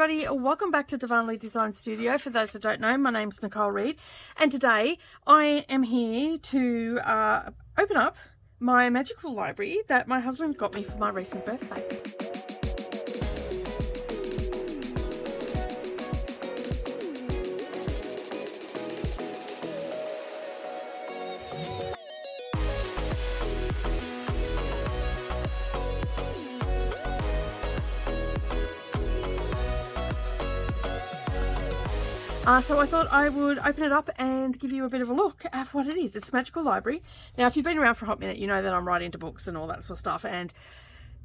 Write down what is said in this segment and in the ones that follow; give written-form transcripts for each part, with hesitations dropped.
everybody, welcome back to Darvanalee Design Studio. For those that don't know, my name's Nicole Reed, and today I am here to open up my magical library that my husband got me for my recent birthday. So I thought I would open it up and give you a bit of a look at what it is. It's a magical library. Now, if you've been around for a hot minute, you know that I'm right into books and all that sort of stuff. And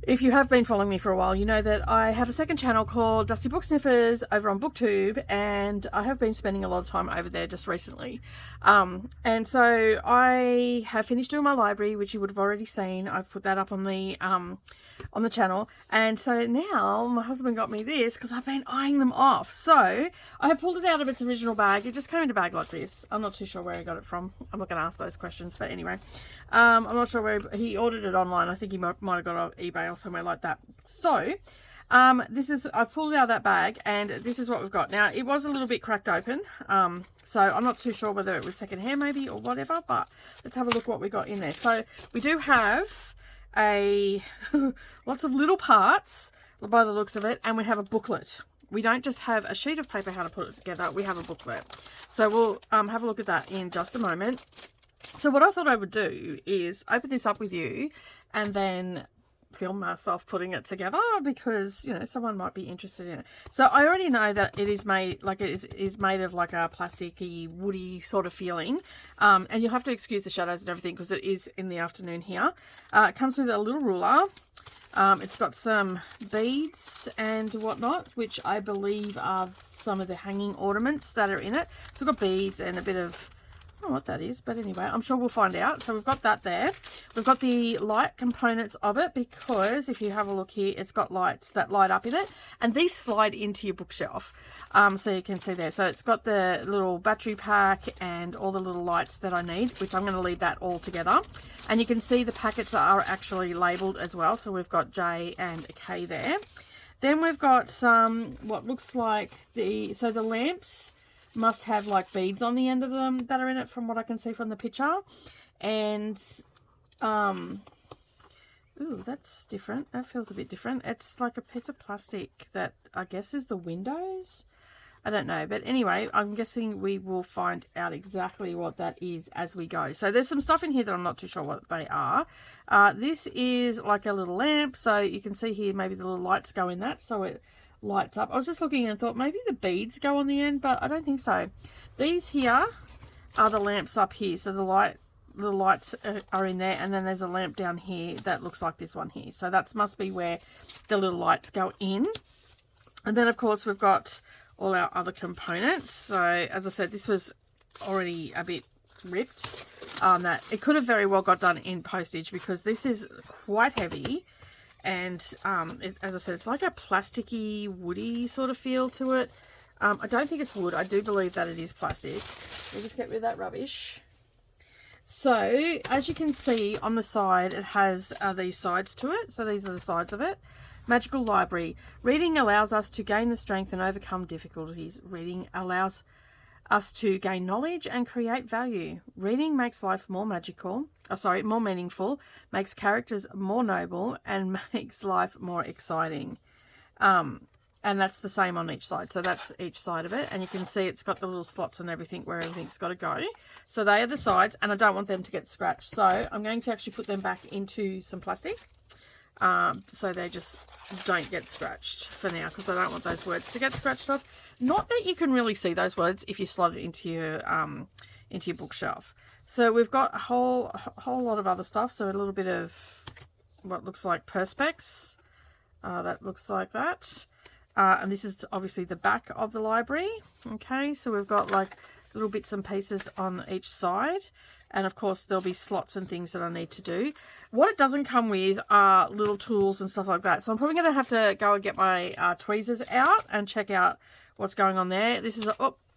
if you have been following me for a while, you know that I have a second channel called Dusty Book Sniffers over on BookTube, and I have been spending a lot of time over there just recently. And so I have finished doing my library, which you would have already seen. I've put that up on the channel, and so now my husband got me this because I've been eyeing them off. So I have pulled it out of its original bag. It just came in a bag like this. I'm not too sure where he got it from. I'm not going to ask those questions, but anyway, I'm not sure where he ordered it online. I think he might have got it off eBay or somewhere like that. So I've pulled it out of that bag, and this is what we've got. Now, it was a little bit cracked open, so I'm not too sure whether it was secondhand maybe or whatever, but let's have a look what we got in there. So we do have lots of little parts by the looks of it, and we have a booklet. We don't just have a sheet of paper how to put it together, we have a booklet. So we'll have a look at that in just a moment. So what I thought I would do is open this up with you and then film myself putting it together, because you know someone might be interested in it. So I already know that it is made like it is made of like a plasticky woody sort of feeling, and you'll have to excuse the shadows and everything because it is in the afternoon here. It comes with a little ruler. It's got some beads and whatnot, which I believe are some of the hanging ornaments that are in it. So we've got beads and a bit of, I don't know what that is, but anyway, I'm sure we'll find out. So we've got that there. We've got the light components of it, because if you have a look here, it's got lights that light up in it, and these slide into your bookshelf. So you can see there. So it's got the little battery pack and all the little lights that I need, which I'm going to leave that all together. And you can see the packets are actually labeled as well. So we've got J and a K there. Then we've got some, what looks like the lamps must have like beads on the end of them that are in it from what I can see from the picture. And ooh, that's different. That feels a bit different. It's like a piece of plastic that I guess is the windows. I don't know, but anyway, I'm guessing we will find out exactly what that is as we go. So there's some stuff in here that I'm not too sure what they are. This is like a little lamp, so you can see here maybe the little lights go in that, so it lights up. I was just looking and thought maybe the beads go on the end, but I don't think so. These here are the lamps up here, so the lights are in there, and then there's a lamp down here that looks like this one here. So that must be where the little lights go in. And then of course we've got all our other components. So as I said, this was already a bit ripped. That it could have very well got done in postage, because this is quite heavy. And as I said, it's like a plasticky, woody sort of feel to it. I don't think it's wood. I do believe that it is plastic. We'll just get rid of that rubbish. So, as you can see on the side, it has these sides to it. So these are the sides of it. Magical Library. Reading allows us to gain the strength and overcome difficulties. Reading allows us to gain knowledge and create value. Reading makes life more more meaningful, makes characters more noble, and makes life more exciting. And that's the same on each side. So that's each side of it. And you can see it's got the little slots and everything where everything's got to go. So they are the sides, and I don't want them to get scratched. So I'm going to actually put them back into some plastic. So they just don't get scratched for now, because I don't want those words to get scratched off. Not that you can really see those words if you slide it into your bookshelf. So we've got a whole lot of other stuff. So a little bit of what looks like perspex. That looks like that. And this is obviously the back of the library. Okay, so we've got like little bits and pieces on each side, and of course there'll be slots and things that I need to do. What it doesn't come with are little tools and stuff like that, so I'm probably going to have to go and get my tweezers out and check out what's going on there. This is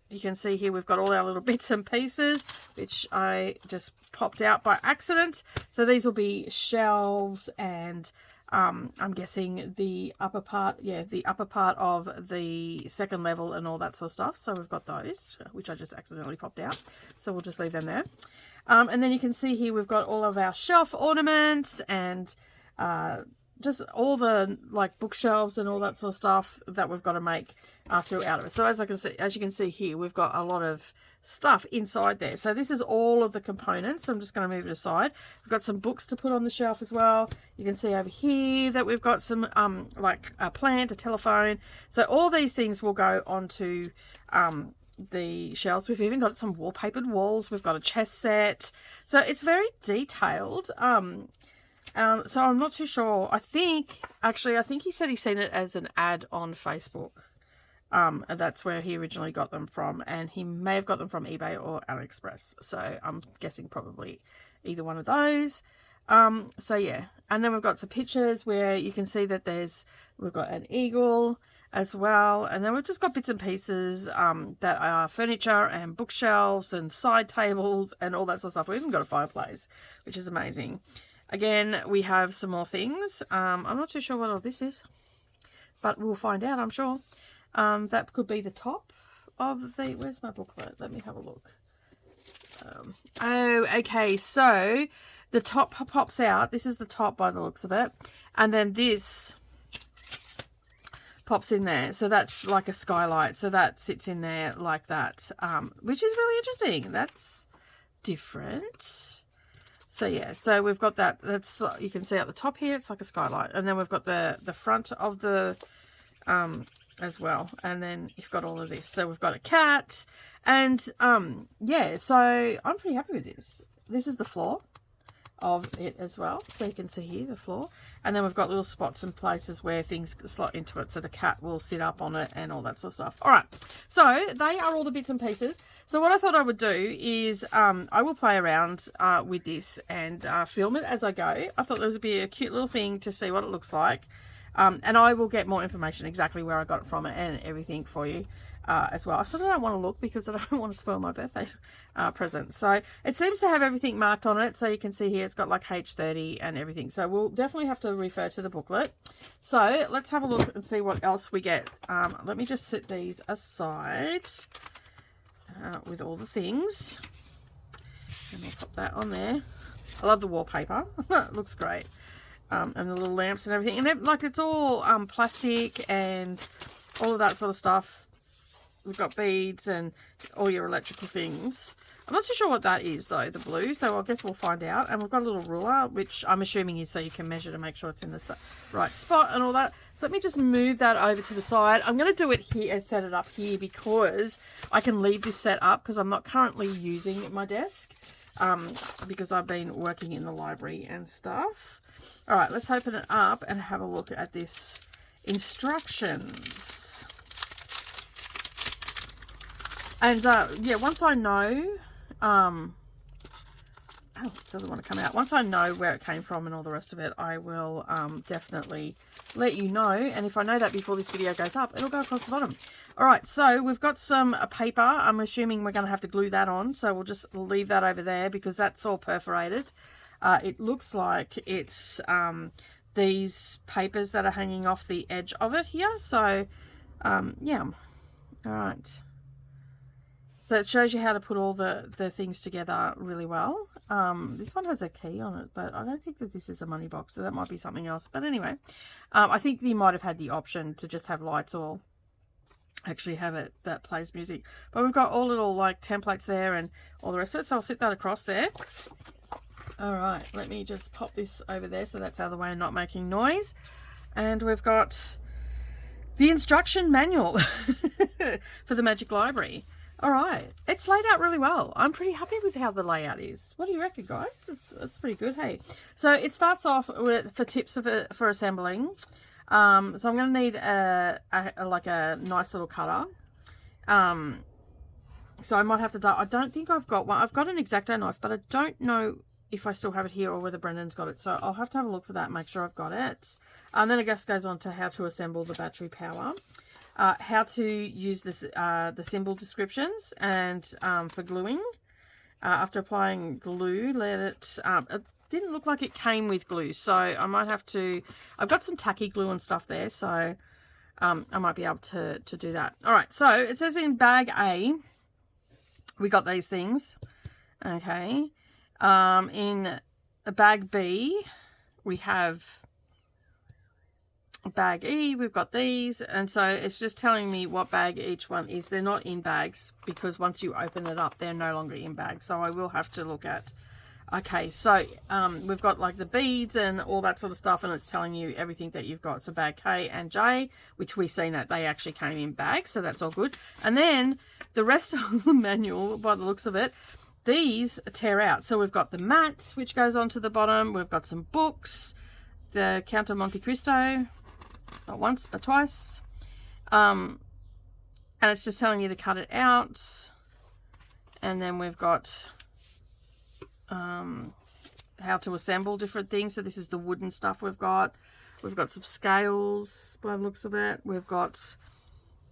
you can see here we've got all our little bits and pieces, which I just popped out by accident. So these will be shelves and I'm guessing the upper part, yeah, the upper part of the second level and all that sort of stuff. So we've got those, which I just accidentally popped out. So we'll just leave them there. And then you can see here we've got all of our shelf ornaments and just all the like bookshelves and all that sort of stuff that we've got to make throughout of it. So as you can see here, we've got a lot of stuff inside there. So this is all of the components. So I'm just going to move it aside. We've got some books to put on the shelf as well. You can see over here that we've got some like a plant, a telephone. So all these things will go onto the shelves. We've even got some wallpapered walls. We've got a chess set. So it's very detailed. So I'm not too sure. I think he said he's seen it as an ad on Facebook. And that's where he originally got them from, and he may have got them from eBay or AliExpress. So I'm guessing probably either one of those. So yeah, and then we've got some pictures where you can see that we've got an eagle as well, and then we've just got bits and pieces that are furniture and bookshelves and side tables and all that sort of stuff. We've even got a fireplace, which is amazing. Again, we have some more things. I'm not too sure what all this is, but we'll find out, I'm sure. That could be the top of the... Where's my booklet? Let me have a look. Oh, okay. So the top pops out. This is the top by the looks of it. And then this pops in there. So that's like a skylight. So that sits in there like that, which is really interesting. That's different. So yeah, so we've got that. That's, you can see at the top here, it's like a skylight. And then we've got the front of the... as well, and then you've got all of this. So we've got a cat, and yeah, so I'm pretty happy with this. This is the floor of it as well, so you can see here the floor, and then we've got little spots and places where things slot into it, so the cat will sit up on it and all that sort of stuff. All right, so they are all the bits and pieces. So what I thought I would do is I will play around with this and film it as I go. I thought there would be a cute little thing to see what it looks like. And I will get more information exactly where I got it from and everything for you as well. I sort of don't want to look because I don't want to spoil my birthday present. So it seems to have everything marked on it. So you can see here it's got like H30 and everything. So we'll definitely have to refer to the booklet. So let's have a look and see what else we get. Let me just set these aside with all the things. And we'll pop that on there. I love the wallpaper. It looks great. And the little lamps and everything, and like it's all plastic and all of that sort of stuff. We've got beads and all your electrical things. I'm not too sure what that is though, the blue, so I guess we'll find out. And we've got a little ruler, which I'm assuming is so you can measure to make sure it's in the right spot and all that. So let me just move that over to the side. I'm going to do it here, set it up here, because I can leave this set up because I'm not currently using my desk because I've been working in the library and stuff. All right, let's open it up and have a look at this instructions. And yeah, once I know, oh, it doesn't want to come out. Once I know where it came from and all the rest of it, I will definitely let you know. And if I know that before this video goes up, it'll go across the bottom. All right, so we've got some paper. I'm assuming we're going to have to glue that on. So we'll just leave that over there because that's all perforated. It looks like it's these papers that are hanging off the edge of it here. So, yeah. All right. So it shows you how to put all the things together really well. This one has a key on it, but I don't think that this is a money box, so that might be something else. But anyway, I think you might have had the option to just have lights or actually have it that plays music. But we've got all little like templates there and all the rest of it. So I'll sit that across there. All right, let me just pop this over there so that's out of the way and not making noise. And we've got the instruction manual for the Magic Library. All right, it's laid out really well. I'm pretty happy with how the layout is. What do you reckon, guys? It's pretty good, hey. So it starts off with for tips for assembling. So I'm going to need like a nice little cutter. So I might have to. I don't think I've got one. I've got an X-Acto knife, but I don't know if I still have it here or whether Brendan's got it. So I'll have to have a look for that, make sure I've got it. And then I guess goes on to how to assemble the battery power, how to use this, the symbol descriptions, and for gluing. After applying glue, let it, didn't look like it came with glue, so I might have to, I've got some tacky glue and stuff there, so I might be able to do that. All right, so it says in bag A, we got these things, okay. In bag B, we have bag E, we've got these, and so it's just telling me what bag each one is. They're not in bags because once you open it up, they're no longer in bags, so I will have to look at. Okay, so we've got like the beads and all that sort of stuff, and it's telling you everything that you've got. So bag K and J, which we've seen that they actually came in bags, so that's all good. And then the rest of the manual, by the looks of it, these tear out. So we've got the mat, which goes onto the bottom. We've got some books, the Count of Monte Cristo, not once but twice. And it's just telling you to cut it out. And then we've got how to assemble different things. So this is the wooden stuff we've got. We've got some scales by the looks of it. We've got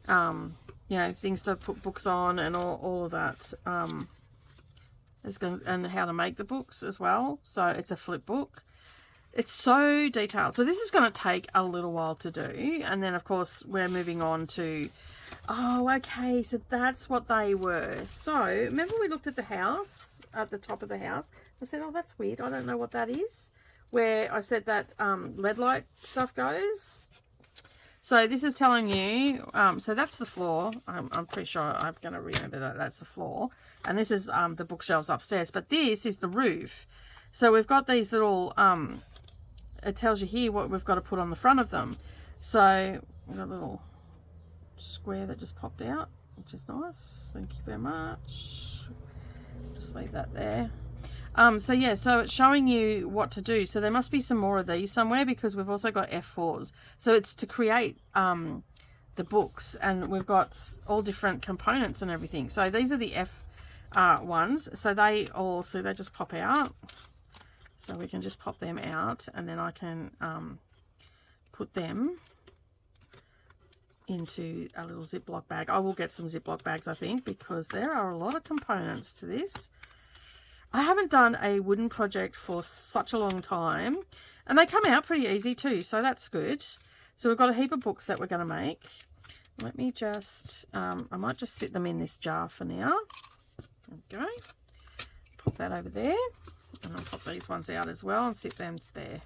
you know, things to put books on and all of that. And how to make the books as well. So it's a flip book. It's so detailed. So this is going to take a little while to do. And then, of course, we're moving on to... Oh, okay. So that's what they were. So, remember we looked at the house, at the top of the house? I said, oh, that's weird. I don't know what that is. Where I said that LED light stuff goes. So this is telling you... so that's the floor. I'm pretty sure I'm going to remember that that's the floor. And this is the bookshelves upstairs. But this is the roof. So we've got these little... it tells you here what we've got to put on the front of them. So we've got a little square that just popped out, which is nice. Thank you very much. Just leave that there. So yeah, so it's showing you what to do. So there must be some more of these somewhere because we've also got F4s. So it's to create the books, and we've got all different components and everything. So these are the F ones. So they just pop out. So we can just pop them out, and then I can put them into a little Ziploc bag. I will get some Ziploc bags, I think, because there are a lot of components to this. I haven't done a wooden project for such a long time, and they come out pretty easy too, so that's good. So we've got a heap of books that we're going to make. Let me just, I might just sit them in this jar for now. Okay, put that over there. And I'll pop these ones out as well and sit them there.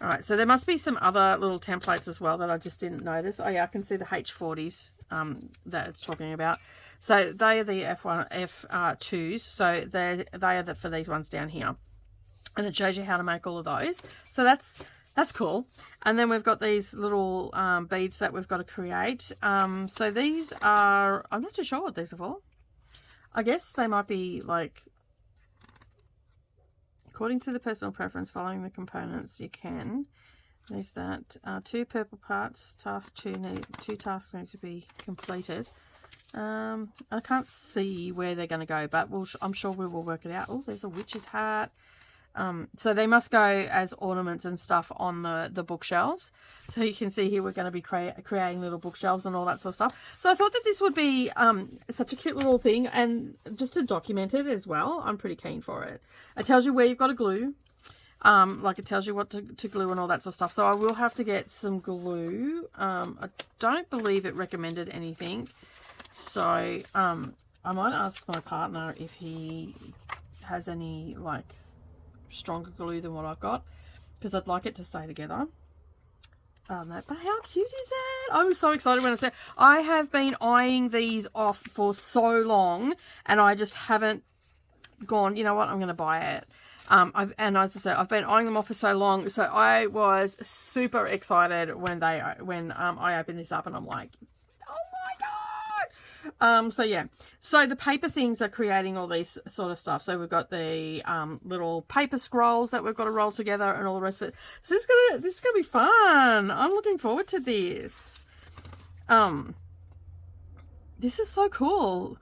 All right, so there must be some other little templates as well that I just didn't notice. Oh yeah, I can see the H40s that it's talking about. So they are the F2s. So they are for these ones down here, and it shows you how to make all of those. So that's cool. And then we've got these little beads that we've got to create. So these are, I'm not too sure what these are for. I guess they might be like, according to the personal preference, following the components, you can. There's that. 2 purple parts. Task 2 two tasks need to be completed. I can't see where they're going to go, but I'm sure we will work it out. Oh, there's a witch's hat. So they must go as ornaments and stuff on the bookshelves. So you can see here we're going to be creating little bookshelves and all that sort of stuff. So I thought that this would be such a cute little thing, and just to document it as well, I'm pretty keen for it. It tells you where you've got to glue. Like it tells you what to glue and all that sort of stuff. So I will have to get some glue. I don't believe it recommended anything. So I might ask my partner if he has any like stronger glue than what I've got, because I'd like it to stay together. But how cute is that? I was so excited when I said I have been eyeing these off for so long, and I just haven't gone, you know what, I'm going to buy it. And as I said, I've been eyeing them off for so long, so I was super excited when I opened this up, and I'm like, so yeah, so the paper things are creating all these sort of stuff. So we've got the little paper scrolls that we've got to roll together and all the rest of it. So this is gonna be fun. I'm looking forward to this. This is so cool.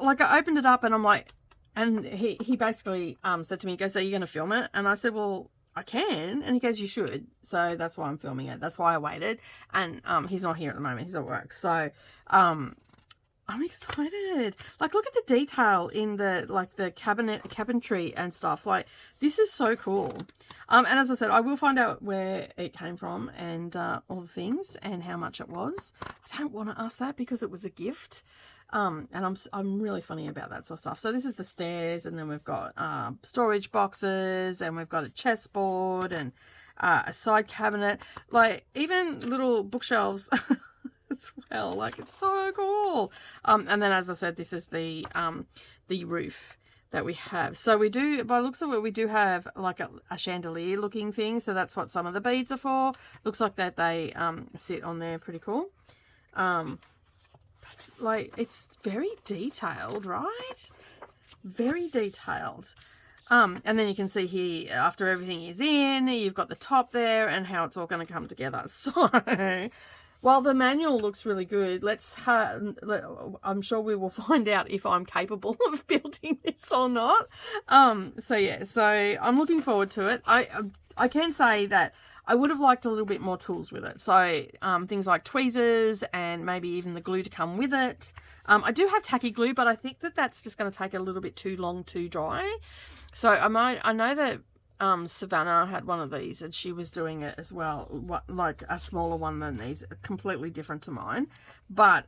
Like, I opened it up and I'm like, and he basically said to me, he goes, "Are you going to film it?" And I said, "Well, I can." And he goes, "You should." So that's why I'm filming it. That's why I waited. And he's not here at the moment. He's at work. So I'm excited. Like, look at the detail in the, like, the cabinetry and stuff. Like, this is so cool. And as I said, I will find out where it came from and all the things and how much it was. I don't want to ask that because it was a gift. And I'm really funny about that sort of stuff. So this is the stairs, and then we've got storage boxes, and we've got a chessboard and a side cabinet, like even little bookshelves as well. Like, it's so cool. And then, as I said, this is the roof that we have. So we do, by the looks of it, we do have like a chandelier looking thing. So that's what some of the beads are for. Looks like that they sit on there. Pretty cool. That's like, it's very detailed, right? Very detailed. And then you can see here, after everything is in, you've got the top there and how it's all going to come together. So, while the manual looks really good, I'm sure we will find out if I'm capable of building this or not. So yeah, so I'm looking forward to it. I can say that I would have liked a little bit more tools with it. So things like tweezers and maybe even the glue to come with it. I do have tacky glue, but I think that that's just going to take a little bit too long to dry. So I know that Savannah had one of these and she was doing it as well, like a smaller one than these, completely different to mine. But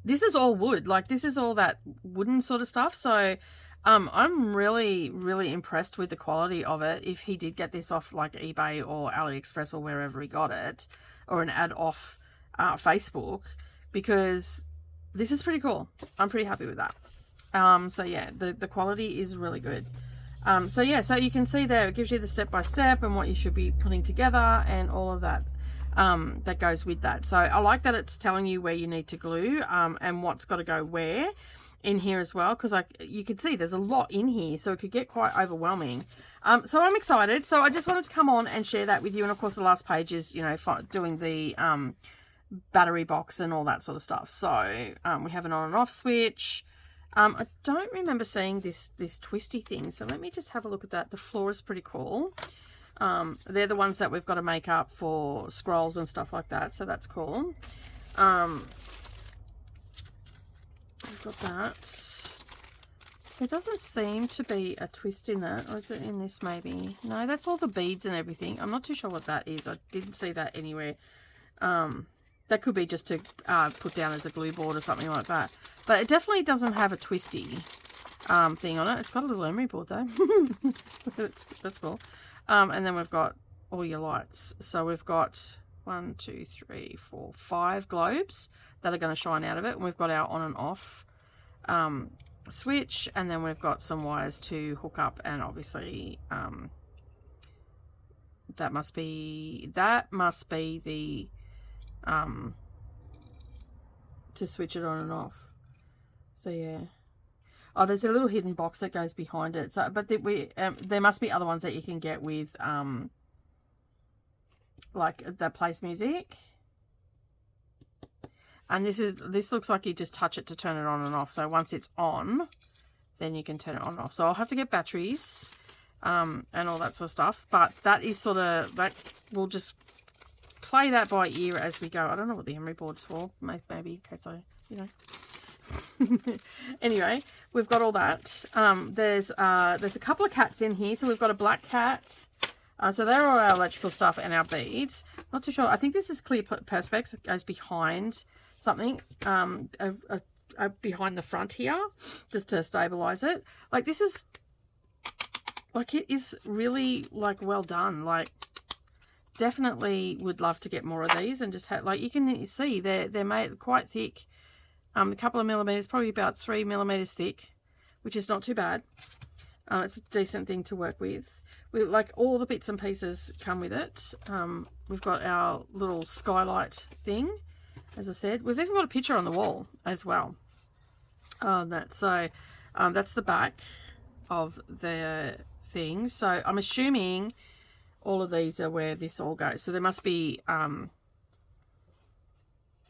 this is all wood, like this is all that wooden sort of stuff. So I'm really, really impressed with the quality of it. If he did get this off like eBay or AliExpress or wherever he got it, or an ad off Facebook, because this is pretty cool. I'm pretty happy with that. So yeah, the quality is really good. So yeah, so you can see there, it gives you the step-by-step and what you should be putting together and all of that that goes with that. So I like that it's telling you where you need to glue and what's got to go where in here as well, because like you can see there's a lot in here, so it could get quite overwhelming. So I'm excited. So I just wanted to come on and share that with you. And of course the last page is, you know, doing the battery box and all that sort of stuff. So we have an on and off switch. I don't remember seeing this twisty thing, so let me just have a look at that. The floor is pretty cool. They're the ones that we've got to make up for scrolls and stuff like that, so that's cool. We've got that. There doesn't seem to be a twist in that, or is it in this maybe? No, that's all the beads and everything. I'm not too sure what that is. I didn't see that anywhere. That could be just to put down as a glue board or something like that. But it definitely doesn't have a twisty thing on it. It's got a little emery board though. That's cool. And then we've got all your lights. So we've got 1, 2, 3, 4, 5 globes that are going to shine out of it. And we've got our on and off switch. And then we've got some wires to hook up. And obviously that must be the to switch it on and off. So yeah. Oh, there's a little hidden box that goes behind it. So, but there must be other ones that you can get with like that plays music. And this looks like you just touch it to turn it on and off. So once it's on, then you can turn it on and off. So I'll have to get batteries and all that sort of stuff. But that is sort of, that will just play that by ear as we go. I don't know what the emery board's for. Maybe in case I, you know. Anyway, we've got all that. There's a couple of cats in here. So we've got a black cat. So they're all our electrical stuff and our beads. Not too sure. I think this is clear perspex. It goes behind something, behind the front here, just to stabilize it. Like this is, like it is really like well done. Like definitely would love to get more of these and just have, like you can see they're made quite thick. A couple of millimeters, probably about 3 millimeters thick, which is not too bad. It's a decent thing to work with. We like all the bits and pieces come with it. We've got our little skylight thing, as I said. We've even got a picture on the wall as well. That's the back of the thing. So I'm assuming all of these are where this all goes. So there must be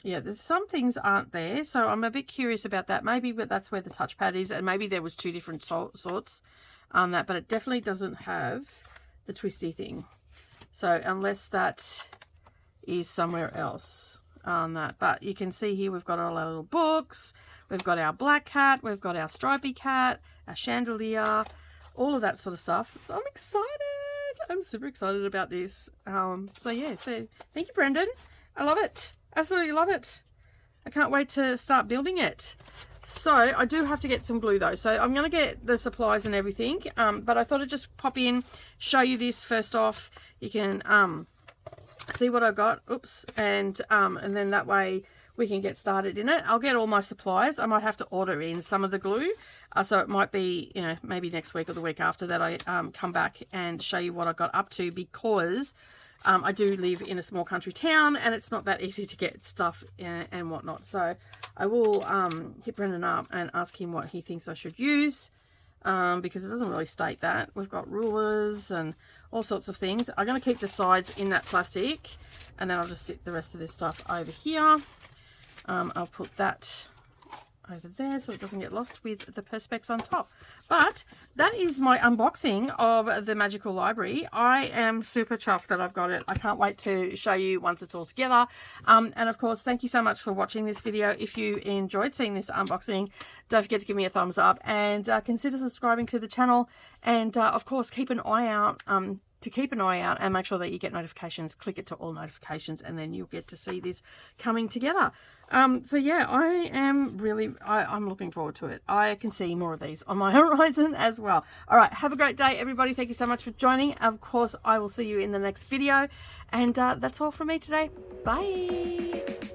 yeah, there's some things aren't there, so I'm a bit curious about that. Maybe that's where the touchpad is, and maybe there was 2 different sorts on that, but it definitely doesn't have the twisty thing. So unless that is somewhere else, on that. But you can see here we've got all our little books, we've got our black cat, we've got our stripy cat, our chandelier, all of that sort of stuff. So I'm excited. I'm super excited about this. So yeah, so thank you, Brendan. I love it. Absolutely love it. I can't wait to start building it. So I do have to get some glue though. So I'm going to get the supplies and everything. But I thought I'd just pop in, show you this first off. You can see what I've got. Oops. And then that way we can get started in it. I'll get all my supplies. I might have to order in some of the glue. So it might be, you know, maybe next week or the week after that I come back and show you what I got up to, because I do live in a small country town and it's not that easy to get stuff and whatnot. So I will hit Brendan up and ask him what he thinks I should use, because it doesn't really state that. We've got rulers and all sorts of things. I'm going to keep the sides in that plastic, and then I'll just sit the rest of this stuff over here. I'll put that over there so it doesn't get lost with the perspex on top. But that is my unboxing of the Magical Library. I am super chuffed that I've got it. I can't wait to show you once it's all together. And of course, thank you so much for watching this video. If you enjoyed seeing this unboxing, don't forget to give me a thumbs up and consider subscribing to the channel. And of course, keep an eye out. To keep an eye out and make sure that you get notifications, click it to all notifications, and then you'll get to see this coming together. So yeah, I'm looking forward to it. I can see more of these on my horizon as well. All right, have a great day, everybody. Thank you so much for joining. Of course, I will see you in the next video. And that's all from me today. Bye.